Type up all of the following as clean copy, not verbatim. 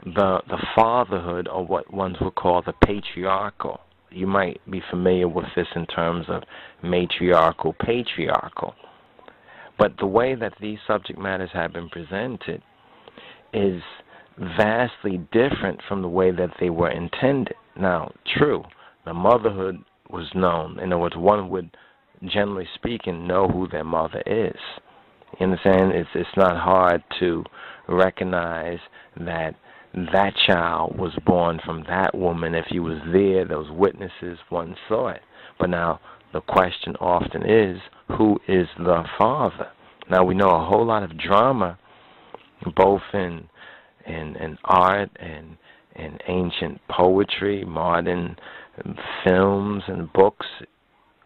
the fatherhood, or what ones would call the patriarchal. You might be familiar with this in terms of matriarchal, patriarchal. But the way that these subject matters have been presented is vastly different from the way that they were intended. Now, true, the motherhood was known. In other words, one would, generally speaking, know who their mother is. You understand? It's not hard to recognize that that child was born from that woman. If he was there, those witnesses, one saw it. But now the question often is, who is the father? Now we know a whole lot of drama, both in art and in ancient poetry, modern films and books,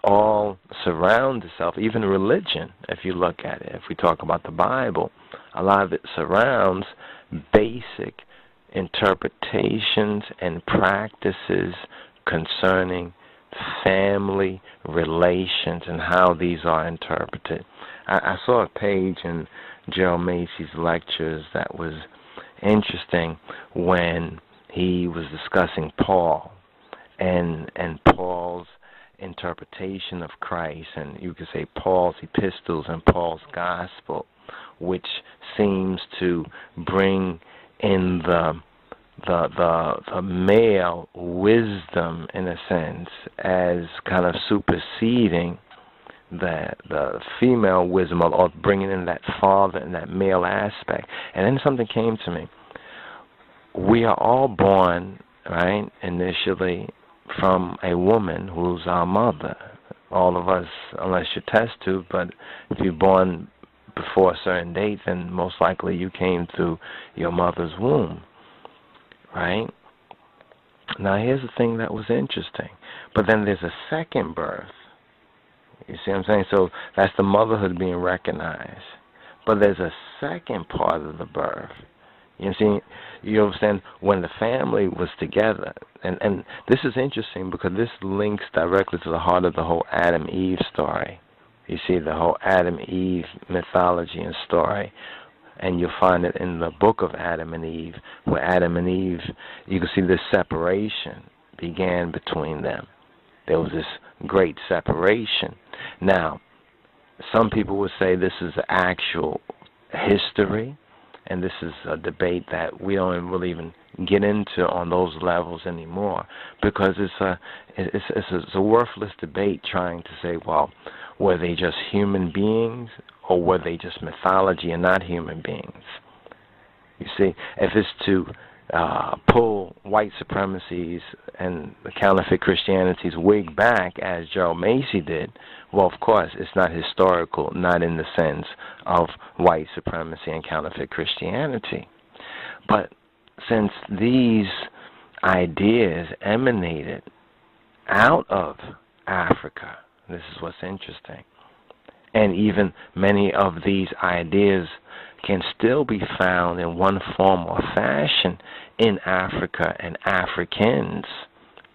all surround itself, even religion, if you look at it. If we talk about the Bible, a lot of it surrounds basic interpretations and practices concerning family relations and how these are interpreted. I saw a page in Gerald Macy's lectures that was interesting when he was discussing Paul and Paul's interpretation of Christ, and you could say Paul's epistles and Paul's gospel, which seems to bring in the male wisdom, in a sense, as kind of superseding the female wisdom, or bringing in that father and that male aspect. And then something came to me. We are all born, right, initially from a woman who's our mother. All of us, unless you test tube, but if you're born before a certain date, then most likely you came through your mother's womb, right? Now here's the thing that was interesting. But then there's a second birth. You see what I'm saying? So that's the motherhood being recognized. But there's a second part of the birth. You see, you understand, when the family was together, and this is interesting because this links directly to the heart of the whole Adam-Eve story. You see, the whole Adam-Eve mythology and story, and you'll find it in the book of Adam and Eve, where Adam and Eve, you can see this separation began between them. There was this great separation. Now, some people would say this is actual history, and this is a debate that we don't really even get into on those levels anymore, because it's a worthless debate trying to say, well, were they just human beings, or were they just mythology and not human beings? You see, if it's to pull white supremacy's and the counterfeit Christianity's wig back, as Gerald Macy did, well, of course, it's not historical, not in the sense of white supremacy and counterfeit Christianity. But since these ideas emanated out of Africa, this is what's interesting, and even many of these ideas can still be found in one form or fashion in Africa and Africans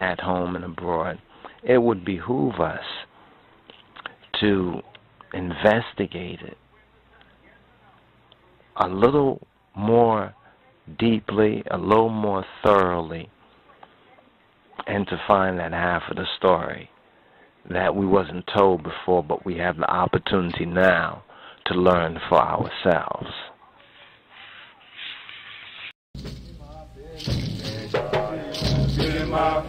at home and abroad, it would behoove us to investigate it a little more deeply, a little more thoroughly, and to find that half of the story that we wasn't told before, but we have the opportunity now to learn for ourselves. My